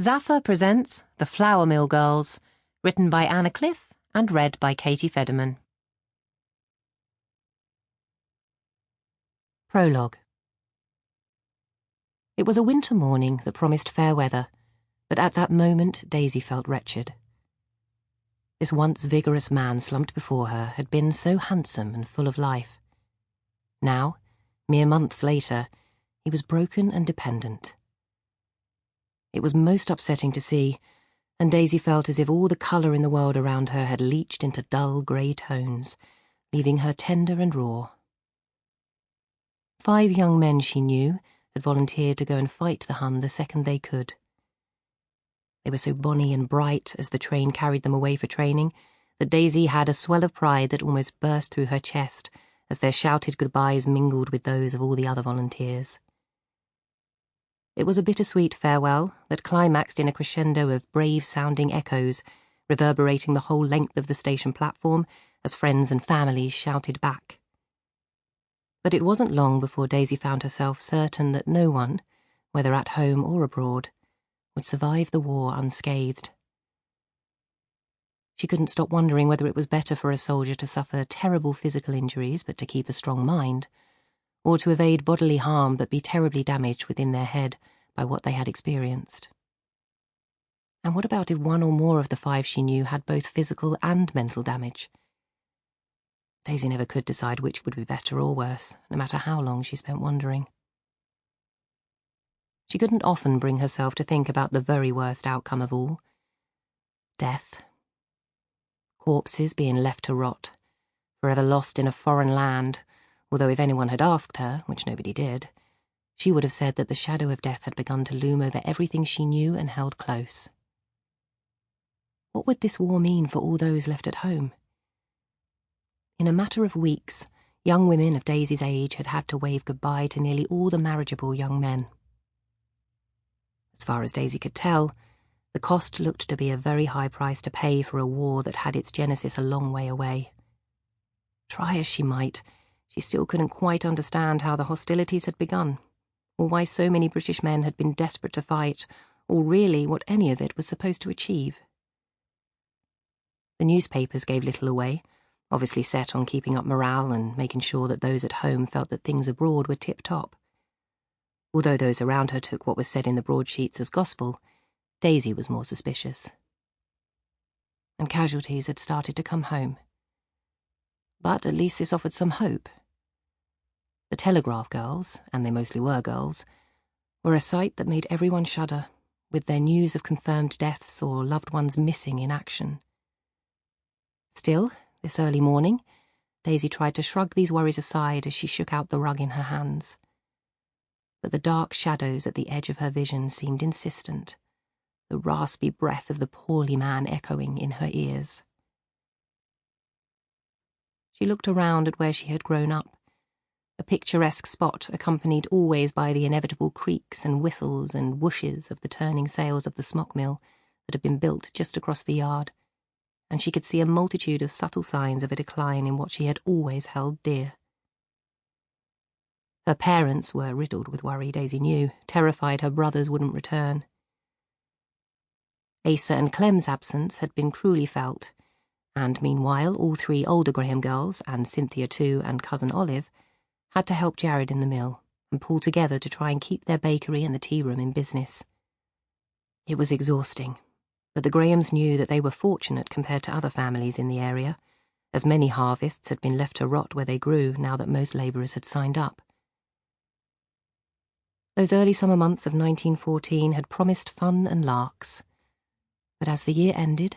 Zaffa presents The Flour Mill Girls, written by Cliffe and read by Katy Federman. Prologue. It was a winter morning that promised fair weather, but at that moment Daisy felt wretched. This once vigorous man slumped before her had been so handsome and full of life. Now, mere months later, he was broken and dependent. It was most upsetting to see, and Daisy felt as if all the colour in the world around her had leached into dull grey tones, leaving her tender and raw. 5 young men she knew had volunteered to go and fight the Hun the second they could. They were so bonny and bright as the train carried them away for training that Daisy had a swell of pride that almost burst through her chest as their shouted goodbyes mingled with those of all the other volunteers. It was a bittersweet farewell that climaxed in a crescendo of brave-sounding echoes, reverberating the whole length of the station platform as friends and families shouted back. But it wasn't long before Daisy found herself certain that no one, whether at home or abroad, would survive the war unscathed. She couldn't stop wondering whether it was better for a soldier to suffer terrible physical injuries but to keep a strong mind, or to evade bodily harm but be terribly damaged within their head by what they had experienced. And what about if one or more of the 5 she knew had both physical and mental damage? Daisy never could decide which would be better or worse, no matter how long she spent wondering. She couldn't often bring herself to think about the very worst outcome of all. Death. Corpses being left to rot, forever lost in a foreign land, although if anyone had asked her, which nobody did, she would have said that the shadow of death had begun to loom over everything she knew and held close. What would this war mean for all those left at home? In a matter of weeks, young women of Daisy's age had had to wave goodbye to nearly all the marriageable young men. As far as Daisy could tell, the cost looked to be a very high price to pay for a war that had its genesis a long way away. Try as she might, she still couldn't quite understand how the hostilities had begun, or why so many British men had been desperate to fight, or really what any of it was supposed to achieve. The newspapers gave little away, obviously set on keeping up morale and making sure that those at home felt that things abroad were tip-top. Although those around her took what was said in the broadsheets as gospel, Daisy was more suspicious. And casualties had started to come home. But at least this offered some hope. The telegraph girls, and they mostly were girls, were a sight that made everyone shudder, with their news of confirmed deaths or loved ones missing in action. Still, this early morning, Daisy tried to shrug these worries aside as she shook out the rug in her hands. But the dark shadows at the edge of her vision seemed insistent, the raspy breath of the poorly man echoing in her ears. She looked around at where she had grown up, a picturesque spot accompanied always by the inevitable creaks and whistles and whooshes of the turning sails of the smock mill that had been built just across the yard, and she could see a multitude of subtle signs of a decline in what she had always held dear. Her parents were riddled with worry, Daisy knew, terrified her brothers wouldn't return. Asa and Clem's absence had been cruelly felt, and meanwhile all 3 older Graham girls, and Cynthia too, and Cousin Olive, had to help Jared in the mill and pull together to try and keep their bakery and the tea room in business. It was exhausting, but the Grahams knew that they were fortunate compared to other families in the area, as many harvests had been left to rot where they grew now that most labourers had signed up. Those early summer months of 1914 had promised fun and larks, but as the year ended,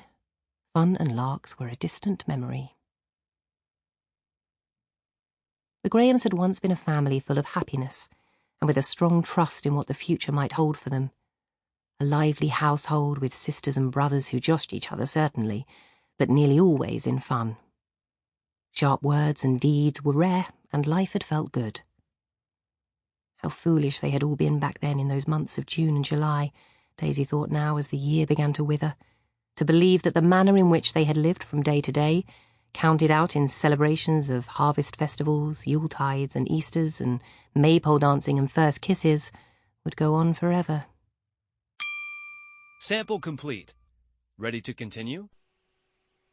fun and larks were a distant memory. The Grahams had once been a family full of happiness and with a strong trust in what the future might hold for them. A lively household with sisters and brothers who joshed each other, certainly, but nearly always in fun. Sharp words and deeds were rare, and life had felt good. How foolish they had all been back then in those months of June and July, Daisy thought now as the year began to wither, to believe that the manner in which they had lived from day to day, counted out in celebrations of harvest festivals, Yuletides and Easters and maypole dancing and first kisses, would go on forever. Sample complete. Ready to continue?